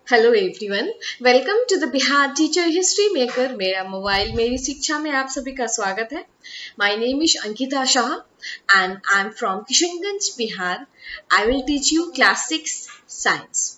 Hello everyone, welcome to the Bihar teacher history maker. मेरा mobile मेरी शिक्षा में आप सभी का स्वागत है। My name is Ankita Shah and I am from Kishanganj, Bihar. I will teach you class 6 science.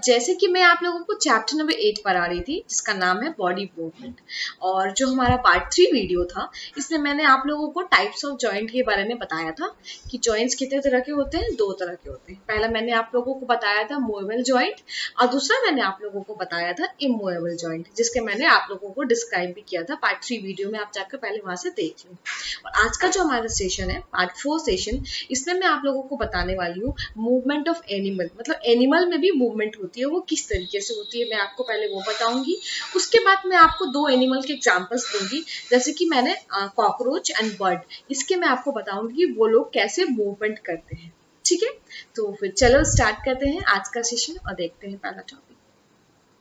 जैसे कि मैं आप लोगों को चैप्टर नंबर 8 पढ़ा रही थी, जिसका नाम है बॉडी मूवमेंट, और जो हमारा पार्ट 3 वीडियो था, इसमें मैंने आप लोगों को टाइप्स ऑफ जॉइंट के बारे में बताया था कि जॉइंट्स कितने तरह के होते हैं। 2 तरह के होते हैं। पहला मैंने आप लोगों को बताया था मूवेबल जॉइंट, और दूसरा मैंने आप लोगों को बताया था इमूवेबल जॉइंट, जिसके मैंने आप लोगों को डिस्क्राइब भी किया था पार्ट 3 वीडियो में। आप जाकर पहले वहां से देख लो। और आज का जो हमारा सेशन है, पार्ट 4 सेशन, इसमें मैं आप लोगों को बताने वाली हूँ मूवमेंट ऑफ एनिमल। मतलब एनिमल में भी मूवमेंट होती है, वो किस तरीके से होती है मैं आपको पहले वो बताऊंगी। उसके बाद मैं आपको 2 एनिमल के एग्जांपल्स दूंगी, जैसे कि मैंने कॉकरोच एंड बर्ड, इसके मैं आपको बताऊंगी कि वो लोग कैसे मूवमेंट करते हैं। ठीक है, तो फिर चलो स्टार्ट करते हैं आज का सेशन और देखते हैं पहला topic.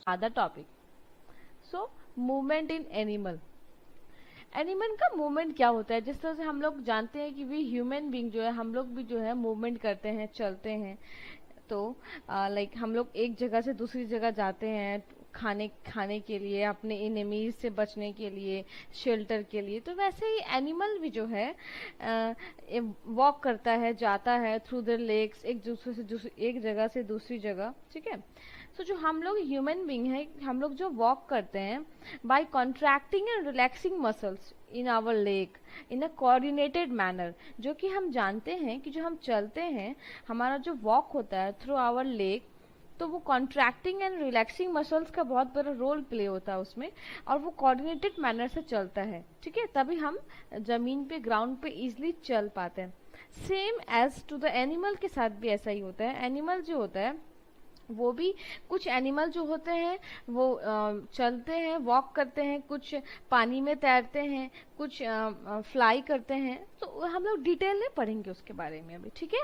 other topic. So movement in animal. Animal का मूवमेंट क्या होता है? जिस तरह से हम लोग जानते हैं कि वी ह्यूमन बीइंग जो है, हम लोग भी जो है मूवमेंट करते हैं, चलते हैं। तो लाइक हम लोग एक जगह से दूसरी जगह जाते हैं खाने के लिए, अपने एनिमीज से बचने के लिए, शेल्टर के लिए। तो वैसे ही एनिमल भी जो है वॉक करता है, जाता है थ्रू द लेग्स, एक जगह से दूसरी जगह। ठीक है। तो जो हम लोग ह्यूमन बीइंग है, हम लोग जो वॉक करते हैं by contracting and relaxing muscles in our leg in a coordinated manner. जो कि हम जानते हैं कि जो हम चलते हैं, हमारा जो वॉक होता है थ्रू आवर लेग, तो वो कॉन्ट्रैक्टिंग एंड रिलैक्सिंग मसल्स का बहुत बड़ा रोल प्ले होता है उसमें, और वो कोऑर्डिनेटेड मैनर से चलता है। ठीक है, तभी हम जमीन पे, ग्राउंड पे इजिली चल पाते हैं। Same as to the animal के साथ भी ऐसा ही होता है। एनिमल जो होता है वो भी, कुछ एनिमल जो होते हैं वो चलते हैं, वॉक करते हैं, कुछ पानी में तैरते हैं, कुछ फ्लाई करते हैं। तो हम लोग डिटेल में पढ़ेंगे उसके बारे में अभी। ठीक है।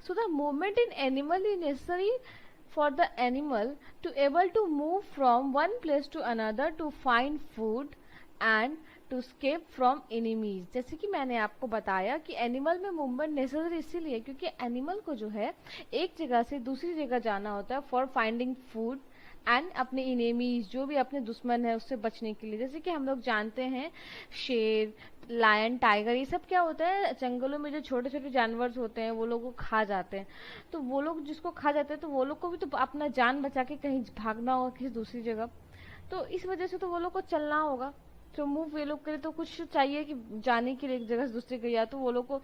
So the movement in animal is necessary for the animal to able to move from one place to another to find food and to escape from enemies। जैसे कि मैंने आपको बताया कि एनिमल में मूवमेंट नेसेसरी इसीलिए क्योंकि एनिमल को जो है एक जगह से दूसरी जगह जाना होता है फॉर फाइंडिंग फूड एंड अपने इनेमीज, जो भी अपने दुश्मन है उससे बचने के लिए। जैसे कि हम लोग जानते हैं शेर, लायन, टाइगर, ये सब क्या होता है, जंगलों में जो छोटे छोटे जानवर होते हैं वो लोग को खा जाते हैं। तो वो लोग जिसको खा जाते हैं, तो वो लोग को भी तो अपना जान बचा के कहीं भागना होगा किसी दूसरी जगह। तो इस वजह से तो वो लोग को चलना होगा। तो मूव ये लोग के लिए तो कुछ चाहिए कि जाने के लिए एक जगह से दूसरी जगह, या तो वो लोग को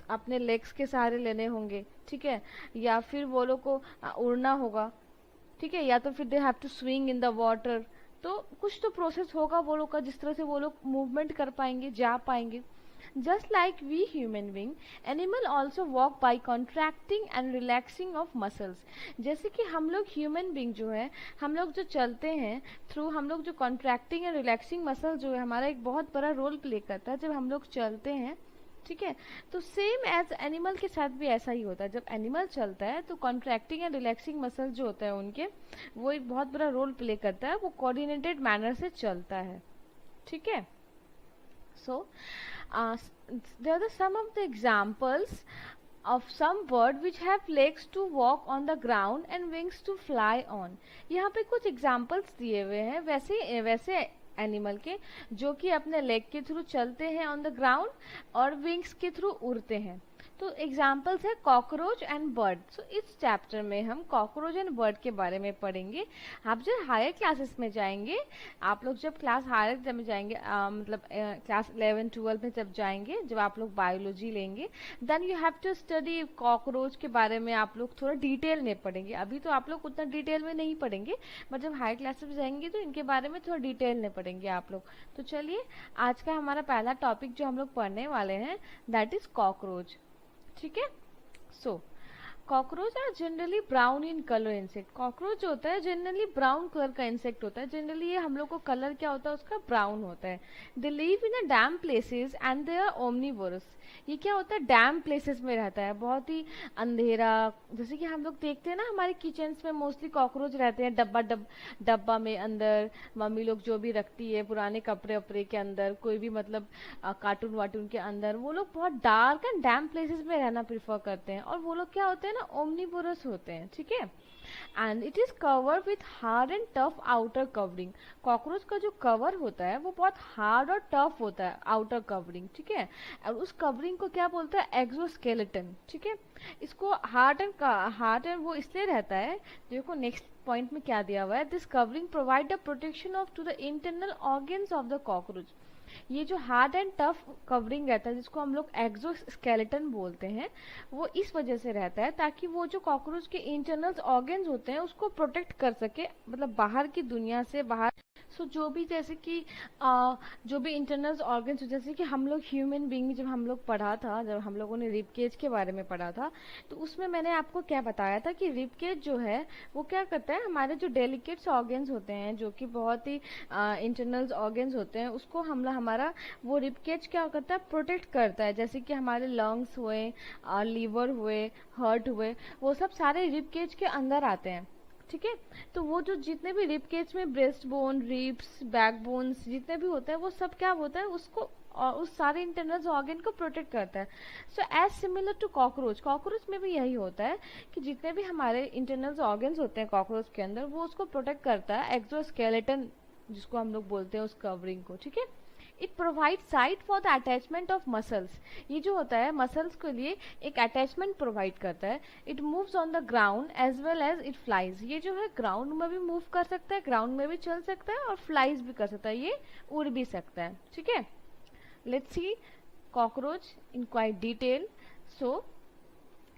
अपने लेग्स के सहारे लेने होंगे। ठीक है, या फिर वो लोग को उड़ना होगा। ठीक है, या तो फिर they have to swing in the water. तो कुछ तो प्रोसेस होगा वो लोग का, जिस तरह से वो लोग मूवमेंट कर पाएंगे, जा पाएंगे। Just like we human being, animal also walk by contracting and relaxing of muscles. जैसे कि हम लोग ह्यूमन बींग जो है, हम लोग जो चलते हैं थ्रू, हम लोग जो कॉन्ट्रैक्टिंग एंड रिलैक्सिंग मसल जो है हमारा एक बहुत बड़ा रोल प्ले करता है जब हम लोग चलते हैं। ठीक है, तो सेम एज एनिमल के साथ भी ऐसा ही होता है। जब एनिमल चलता है तो कॉन्ट्रैक्टिंग एंड रिलैक्सिंग मसल जो होता है उनके, वो एक बहुत बड़ा रोल प्ले करता है, वो कोऑर्डिनेटेड मैनर से चलता है। ठीक है। सो there are some of the examples of some bird which have legs to walk on the ground and wings to fly on। यहाँ पे कुछ एग्जाम्पल्स दिए हुए हैं वैसे वैसे एनिमल के, जो कि अपने लेग के थ्रू चलते हैं ऑन द ग्राउंड और विंग्स के थ्रू उड़ते हैं। तो एग्जाम्पल्स है कॉकरोच एंड बर्ड। सो इस चैप्टर में हम कॉकरोच एंड बर्ड के बारे में पढ़ेंगे। आप जब हायर क्लासेस में जाएंगे, आप लोग जब क्लास हायर में जाएंगे, मतलब क्लास 11 12 में जब जाएंगे, जब आप लोग बायोलॉजी लेंगे, then you have to study cockroach के बारे में। आप लोग थोड़ा डिटेल में पढ़ेंगे। अभी तो आप लोग उतना डिटेल में नहीं पढ़ेंगे, बट जब हायर क्लासेस में जाएंगे तो इनके बारे में थोड़ा डिटेल में पढ़ेंगे आप लोग। तो चलिए, आज का हमारा पहला टॉपिक जो हम लोग पढ़ने वाले हैं, दैट इज कॉकरोच। ठीक है। So cockroach are generally brown in colour insect. Cockroach जो होता है जनरली ब्राउन कलर का इंसेक्ट होता है। जनरली ये हम लोग को कलर क्या होता है उसका, ब्राउन होता है। They live in a damp places and they are omnivorous. ये क्या होता है, डैम प्लेसेस में रहता है, बहुत ही अंधेरा। जैसे कि हम लोग देखते हैं ना, हमारे किचन में मोस्टली कॉकरोच रहते हैं, डब्बा में अंदर मम्मी लोग जो भी रखती है, पुराने कपड़े वपड़े के अंदर, कोई भी मतलब कार्टून वार्टून के अंदर, वो लोग बहुत डार्क एंड डैम प्लेसेस में रहना प्रेफर करते हैं। और वो लोग क्या होते हैं हैं ना ओमनीवोरस होते हैं, ठीक है। And it is covered with hard and tough outer covering. Cockroach का जो कवर होता है वो बहुत हार्ड और टफ होता है, आउटर कवरिंग, ठीक है। और उस कवरिंग को क्या बोलते हैं, एक्सोस्केलेटन, ठीक है। इसको हार्ड एंड वो इसलिए रहता है, देखो नेक्स्ट पॉइंट में क्या दिया हुआ है, this covering provide the protection of to the internal organs of the cockroach. ये जो हार्ड एंड टफ कवरिंग रहता है जिसको हम लोग एक्सोस्केलेटन बोलते हैं, वो इस वजह से रहता है ताकि वो जो कॉकरोच के इंटरनल ऑर्गन्स होते हैं उसको प्रोटेक्ट कर सके, मतलब बाहर की दुनिया से बाहर। सो जो भी जैसे कि जो भी इंटरनल ऑर्गन्स, जैसे कि हम लोग ह्यूमन बीइंग जब हम लोग पढ़ा था, जब हम लोगों ने रिब केज के बारे में पढ़ा था, तो उसमें मैंने आपको क्या बताया था कि रिब केज जो है वो क्या करता है, हमारे जो डेलिकेट्स ऑर्गन्स होते हैं जो कि बहुत ही इंटरनल ऑर्गन्स होते हैं, उसको हमारा वो रिब केज क्या करता है, प्रोटेक्ट करता है। जैसे कि हमारे लंग्स हुए, लीवर हुए, हार्ट हुए, वो सब सारे रिब केज के अंदर आते हैं, ठीक है। तो वो जो जितने भी रिब केज में breast bone, ribs, back bones जितने भी होते हैं वो सब क्या होता है, उसको और उस सारे इंटरनल ऑर्गन को प्रोटेक्ट करता है। So as similar to cockroach, cockroach में भी यही होता है कि जितने भी हमारे इंटरनल ऑर्गन्स होते हैं कॉकरोच के अंदर, वो उसको प्रोटेक्ट करता है, एक्सोस्केलेटन जिसको हम लोग बोलते हैं उस कवरिंग को, ठीक है। It provide site for the attachment of muscles. ये जो होता है मसल्स के लिए एक अटैचमेंट प्रोवाइड करता है। It moves on the ground as well as it flies. ये जो है ग्राउंड में भी मूव कर सकता है, ग्राउंड में भी चल सकता है और फ्लाइज भी कर सकता है, ये उड़ भी सकता है, ठीक है। Let's see cockroach in quite detail. So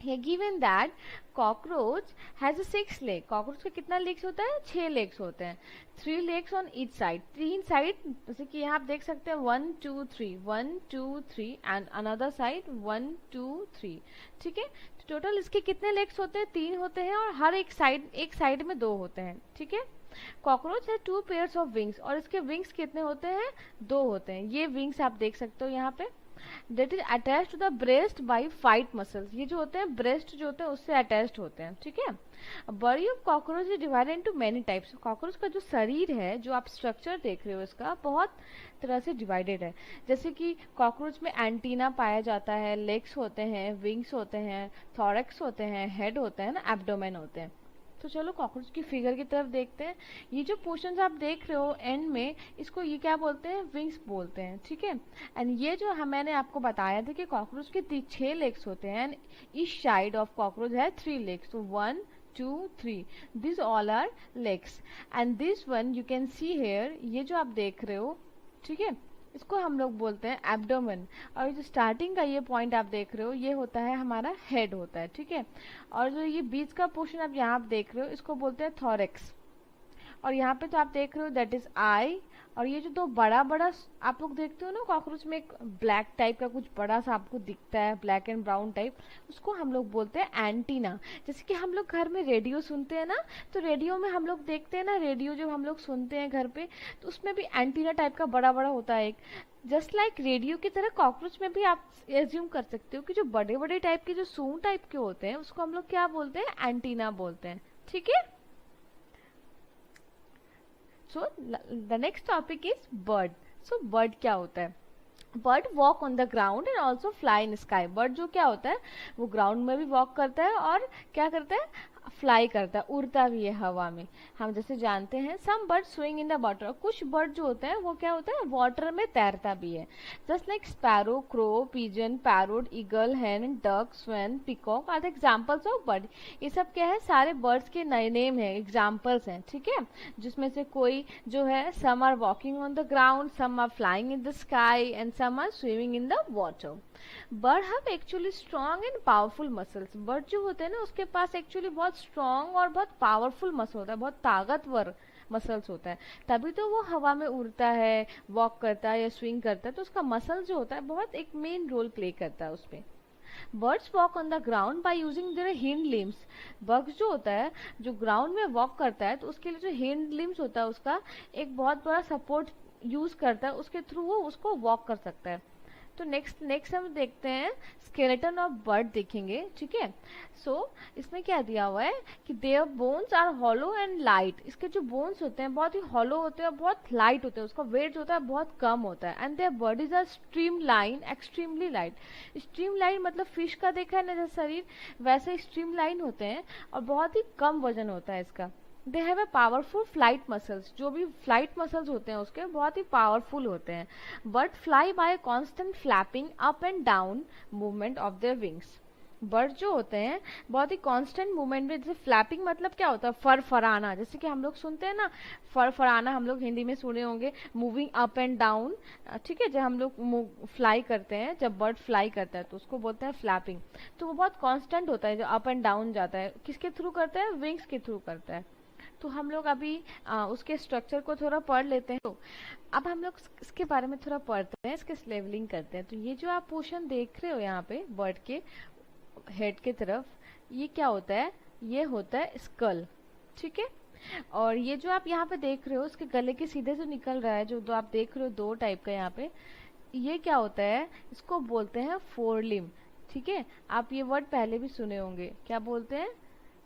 here given that cockroach has a 6 leg। cockroach का कितना legs होता है, 6 legs होते हैं, 3 legs on each side, 3 side, जैसे कि यहाँ आप देख सकते हैं 1 2 3 1 2 3 and another side 1 2 3, ठीक है। टोटल इसके कितने legs होते हैं, 3 होते हैं और हर एक साइड में 2 होते हैं, ठीक है। कॉकरोच है 2 pairs of wings और इसके विंग्स कितने होते हैं, 2 होते हैं। ये विंग्स आप देख सकते हो यहाँ पे, that is attached to the breast by 5 muscles। ये जो होते हैं ब्रेस्ट जो होते हैं उससे अटैच्ड होते हैं, ठीक है। Body of cockroach is divided into many types. Cockroach का जो शरीर है, जो आप स्ट्रक्चर देख रहे हो इसका, बहुत तरह से डिवाइडेड है। जैसे कि कॉकरोच में एंटीना पाया जाता है, लेग्स होते हैं, विंग्स होते हैं, थोरैक्स होते हैं, हेड होते हैं ना, एब्डोमेन होते हैं। तो चलो कॉकरोच की फिगर की तरफ देखते हैं। ये जो पोर्शन आप देख रहे हो एंड में, इसको ये क्या बोलते हैं, विंग्स बोलते हैं, ठीक है। एंड ये जो मैंने आपको बताया था कि कॉकरोच के 6 लेग्स होते हैं and each side of cockroach है 3 लेग्स। तो 1 2 3, this all are legs and this one you can see here, ये जो आप देख रहे हो, ठीक है, इसको हम लोग बोलते हैं एब्डोमेन। और जो स्टार्टिंग का ये पॉइंट आप देख रहे हो ये होता है हमारा हेड होता है, ठीक है। और जो ये बीच का पोर्शन आप यहाँ देख रहे हो इसको बोलते हैं थोरैक्स। और यहाँ पे जो आप देख रहे हो दैट इज आई। और ये जो 2 बड़ा बड़ा आप लोग देखते हो ना कॉकरोच में, एक ब्लैक टाइप का कुछ बड़ा सा आपको दिखता है, ब्लैक एंड ब्राउन टाइप, उसको हम लोग बोलते हैं एंटीना। जैसे कि हम लोग घर में रेडियो सुनते हैं ना, तो रेडियो में हम लोग देखते हैं ना, रेडियो जब हम लोग सुनते हैं घर पे, तो उसमें भी एंटीना टाइप का बड़ा बड़ा होता है एक। जस्ट लाइक रेडियो की तरह कॉकरोच में भी आप एज्यूम कर सकते हो कि जो बड़े बड़े टाइप के, जो सूंड टाइप के होते हैं, उसको हम लोग क्या बोलते हैं, एंटीना बोलते हैं, ठीक है। So the next topic is bird। So bird क्या होता है, bird walk on the ground and also fly in sky. Bird जो क्या होता है, वो ग्राउंड में भी वॉक करता है और क्या करता है, फ्लाई करता है, उड़ता भी है हवा में। हम जैसे जानते हैं some bird swing in the water. कुछ बर्ड जो होता है वो क्या होता है, वाटर में तैरता भी है। Just like sparrow, crow, pigeon, parrot, eagle, hen, duck, swan, peacock are the examples of bird. ये सब क्या है, सारे बर्ड्स के नए नेम है, एग्जाम्पल्स हैं, ठीक है। जिसमें से कोई जो है, some are walking on the ground, some are flying in the sky and some are swimming in the water. Bird have actually strong and powerful muscles. Bird जो होते हैं ना उसके पास एक्चुअली बहुत स्ट्रॉन्ग और बहुत पावरफुल मसल होता है, बहुत ताकतवर मसल्स होता है, तभी तो वो हवा में उड़ता है, वॉक करता है या स्विंग करता है। तो उसका मसल जो होता है बहुत एक मेन रोल प्ले करता है उसमें। Birds walk on the ground by using their hind limbs. Bugs जो होता है, जो ग्राउंड में वॉक करता है, तो उसके लिए जो हिंड लिम्स होता है उसका एक बहुत बड़ा सपोर्ट यूज करता है, उसके थ्रू वो उसको वॉक कर सकता है। तो नेक्स्ट हम देखते हैं स्केलेटन ऑफ बर्ड देखेंगे, ठीक है। सो इसमें क्या दिया हुआ है कि their bones are hollow and light, इसके जो बोन्स होते हैं बहुत ही हॉलो होते हैं, बहुत लाइट होते हैं, उसका वेट जो होता है बहुत कम होता है। And their bodies are streamline, extremely light. Streamline मतलब फिश का देखा है ना जैसे शरीर, वैसे स्ट्रीम लाइन होते हैं और बहुत ही कम वजन होता है इसका। They have a powerful flight muscles, जो भी फ्लाइट मसल्स होते हैं उसके बहुत ही पावरफुल होते हैं। Bird fly bye constant flapping up and down movement of their wings. Bird जो होते हैं बहुत ही कांस्टेंट मूवमेंट में, जैसे फ्लैपिंग मतलब क्या होता है, फरफराना, जैसे कि हम लोग सुनते हैं ना फरफराना, हम लोग हिंदी में सुने होंगे, मूविंग अप एंड डाउन, ठीक है। जब हम लोग फ्लाई करते हैं, जब बर्ड फ्लाई करता है तो उसको बोलते हैं फ्लैपिंग। तो वो बहुत कांस्टेंट होता है, जो अप एंड डाउन जाता है, किसके थ्रू करता है, विंग्स के थ्रू करता है। तो हम लोग अभी उसके स्ट्रक्चर को थोड़ा पढ़ लेते हैं। तो अब हम लोग इसके बारे में थोड़ा पढ़ते हैं, इसके लेवलिंग करते हैं। तो ये जो आप पोर्शन देख रहे हो यहाँ पे बर्ड के हेड के तरफ, ये क्या होता है, ये होता है स्कल, ठीक है। और ये जो आप यहाँ पे देख रहे हो उसके गले के सीधे जो निकल रहा है, जो दो आप देख रहे हो दो टाइप का यहाँ पे, ये क्या होता है, इसको बोलते हैं फोरलिम, ठीक है। आप ये वर्ड पहले भी सुने होंगे, क्या बोलते हैं,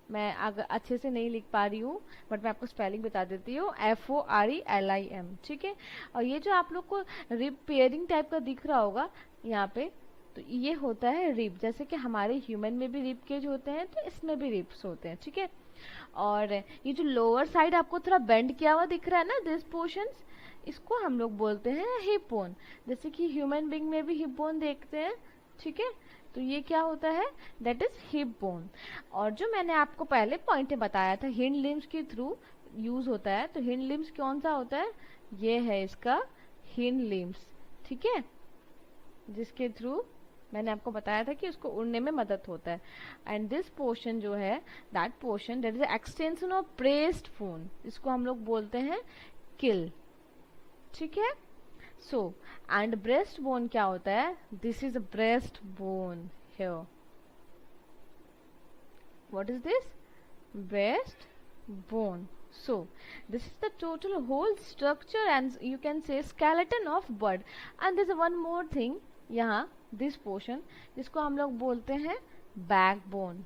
मैं अगर अच्छे से नहीं लिख पा रही हूँ बट मैं आपको स्पेलिंग बता देती हूँ, FORELIM, ठीक है। और ये जो आप लोग को रिब पेयरिंग टाइप का दिख रहा होगा यहाँ पे, तो ये होता है रिब, जैसे कि हमारे ह्यूमन में भी रिब केज होते हैं तो इसमें भी रिब्स होते हैं, ठीक है। और ये जो लोअर साइड आपको थोड़ा बेंड किया हुआ दिख रहा है ना, दिस पोर्शंस, इसको हम लोग बोलते हैं हिप बोन, जैसे कि ह्यूमन बीइंग में भी हिप बोन देखते हैं, ठीक है। तो ये क्या होता है, दैट इज हिप बोन। और जो मैंने आपको पहले पॉइंट में बताया था हिंड लिम्स के थ्रू यूज होता है, तो हिंड लिम्स कौन सा होता है, ये है इसका हिंड लिम्स, ठीक है, जिसके थ्रू मैंने आपको बताया था कि उसको उड़ने में मदद होता है। एंड दिस पोर्शन जो है, that portion that is extension of breast bone, इसको हम लोग बोलते हैं किल, ठीक है। सो एंड ब्रेस्ट बोन क्या होता है, this is a breast bone here, what is this, breast bone. So this is the total whole structure and you can say skeleton of bird. And there's one more thing यहाँ, this portion जिसको हम लोग बोलते हैं backbone.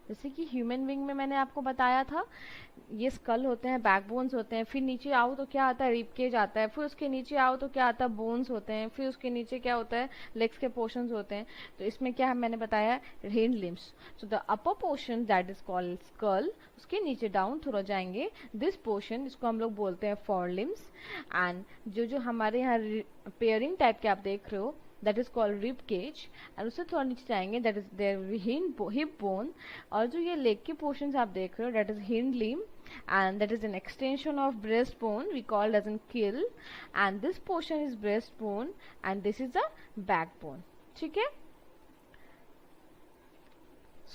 जैसे कि human wing में मैंने आपको बताया था ये स्कल होते हैं, बैकबोन्स होते हैं, फिर नीचे आओ तो क्या आता है, रिब केज आता है, फिर उसके नीचे आओ तो क्या आता है, बोन्स होते हैं, फिर उसके नीचे क्या होता है, लेग्स के पोर्शंस होते हैं। तो इसमें क्या है मैंने बताया, hind limbs. So the upper portion that is called skull, उसके नीचे डाउन थोड़ा जाएंगे, दिस पोर्शन इसको हम लोग बोलते हैं फोर लिम्स। एंड जो हमारे यहाँ पेयरिंग टाइप के आप देख रहे हो that is called rib cage, and उससे थोड़ा नीचे जाएंगे that is their hip bone, और जो ये leg के portions आप देख रहे हो that is hind limb, and that is an extension of breastbone we call as in kill, and this portion is breastbone and this is the backbone, ठीक है।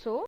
So